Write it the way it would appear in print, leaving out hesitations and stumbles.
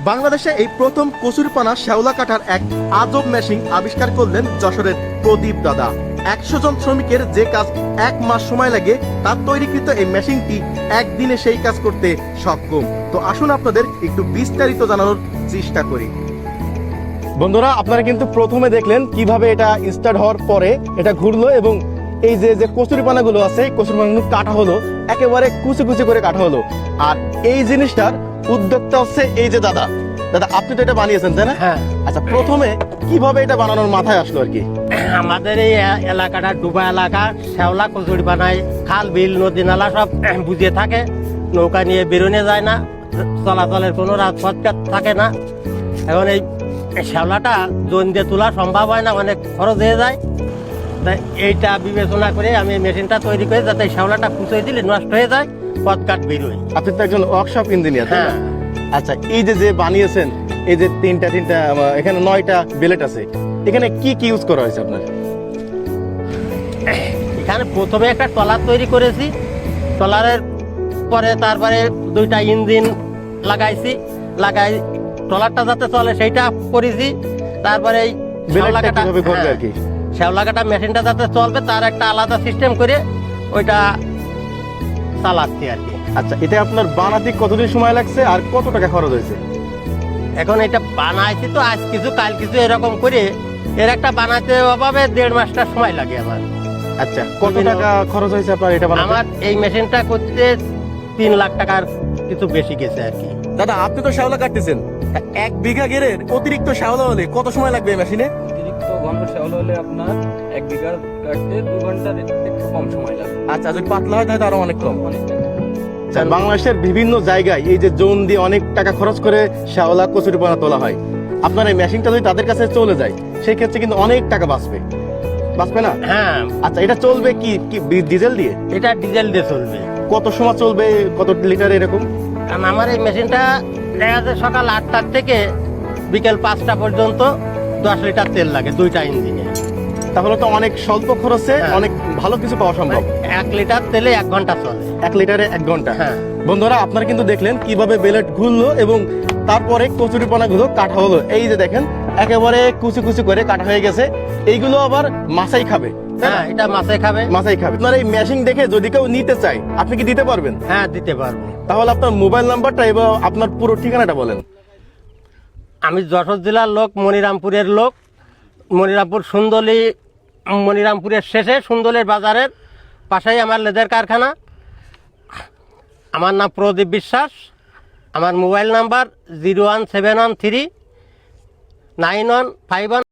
বাংলাদেশে এই প্রথম কচুরিপানা শ্যাওলা কাটার এক আজব মেশিন আবিষ্কার করলেন যশোরের প্রদীপ দাদা। 100 জন শ্রমিকের যে কাজ 1 মাস সময় লাগে, তার তৈরিকৃত এই মেশিনটি একদিনে সেই কাজ করতে সক্ষম। তো আসুন আপনাদের একটু বিস্তারিত জানানোর চেষ্টা করি। বন্ধুরা, আপনারা কিন্তু প্রথমে দেখলেন কিভাবে এটা স্টার্ট হওয়ার পরে এটা ঘুরলো এবং এই যে কচুরিপানাগুলো আছে, কচুরিপানাগুলো কাটা হলো, একেবারে কুচি কুচি করে কাটা হলো। আর এই জিনিসটার উদ্যোক্তা হচ্ছে এই যে দাদা। আপনি তো এটা বানিয়েছেন, তাই না? হ্যাঁ। আচ্ছা, প্রথমে কিভাবে এটা বানানোর মাথায় আসলো আর কি? আমাদের এই এলাকাটা ডুবা এলাকা, শ্যাওলা কচুরি বানায়, খাল বিল নদী নালা সব বুঝিয়ে থাকে, নৌকা নিয়ে বেরোনো যায় না, চলাচলের কোনো রাজপথ থাকে না। এখন এই শ্যাওলাটা জন দিয়ে তোলা সম্ভব হয় না, অনেক খরচ হয়ে যায়। তাই এইটা বিবেচনা করে আমি মেশিনটা তৈরি করে যাতে শ্যাওলাটা কুচিয়ে দিলে নষ্ট হয়ে যায়, পথঘাট বেরোয়। আপনি তো একজন ওয়ার্কশপ ইঞ্জিনিয়ার। হ্যাঁ। আচ্ছা, এই যে বানিয়েছেন, এই যে তিনটা এখানে 9টা বেলেট আছে, এখানে কি কি ইউজ করা হয়েছে আপনার? এখানে প্রথমে একটা ট্রলার তৈরি করেছি, ট্রলারের পরে তারপরে 2টা ইঞ্জিন লাগাইছি, ট্রলারটা যাতে চলে সেইটা করেছি। তারপরে এই শ্যাওলা কাটা মেশিনটা যাতে চলবে তার একটা আলাদা সিস্টেম করে ওইটা চালাচ্ছি আর কি। আচ্ছা, এটা আপনার বানাতে কতদিন সময় লাগছে আর কত টাকা খরচ হয়েছে? এখন এটা বানাইছি তো আজ কিছু কাল কিছু এরকম করে, এর একটা বানাতে অভাবে 1.5 মাসটা সময় লাগে আমার। আচ্ছা, কত টাকা খরচ হয়েছে আপনার এটা বানাতে? আমার এই মেশিনটা করতে 3 লাখ টাকার কিছু বেশি গেছে আর কি। দাদা, আপনি তো শ্যাওলা কাটতেছেন, 1 বিঘা গেরের অতিরিক্ত শ্যাওলা হলে কত সময় লাগবে এই মেশিনে? অতিরিক্ত ঘন শ্যাওলা হলে আপনার 1 বিঘা কাটতে 2 ঘন্টার একটু কম সময় লাগে। আচ্ছা, যদি পাতলা হয় তাহলে আরো অনেক কম। অনেক টাকা। বাংলাদেশের বিভিন্ন জায়গায় এই যে জোন দিয়ে অনেক টাকা খরচ করে শ্যাওলা কচুরিপানা তোলা হয়। আপনার এই মেশিনটা যদি তাদের কাছে চলে যায়, সেই ক্ষেত্রে কিন্তু অনেক টাকা বাঁচবে না? হ্যাঁ। আচ্ছা, এটা চলবে কি ডিজেল দিয়ে? এটা ডিজেল দিয়ে চলবে। কত সময় চলবে, কত লিটার এরকম? কারণ আমার এই মেশিনটা দেখা যাচ্ছে সকাল 8টার থেকে বিকেল 5টা পর্যন্ত 10 লিটার তেল লাগে 2টা ইঞ্জিনে। তাহলে তো অনেক স্বল্প খরচে অনেক ভালো কিছু পাওয়া সম্ভব। 1 লিটার তেলে 1 ঘন্টা চলে। 1 লিটারে 1 ঘন্টা। হ্যাঁ। বন্ধুরা, আপনারা কিন্তু দেখলেন কিভাবে বেলেট ঘুরলো এবং তারপরে কচুরিপানাগুলো কাটা হলো। এই যে দেখেন, একেবারে কুচি কুচি করে কাটা হয়ে গেছে। এইগুলো আবার মাছাই খাবে। হ্যাঁ, এটা মাছে খাবে। আপনার এই মেশিন দেখে যদি কেউ নিতে চায়, আপনি কি দিতে পারবেন? হ্যাঁ, দিতে পারবো। তাহলে আপনার মোবাইল নাম্বারটা এবং আপনার পুরো ঠিকানাটা বলেন। আমি যশোর জেলার লোক, মনিরামপুরের লোক। মনিরামপুরের শেষে সুন্দলের বাজারের পাশেই আমার লেদার কারখানা। আমার নাম প্রদীপ বিশ্বাস। আমার মোবাইল নাম্বার 01713 9151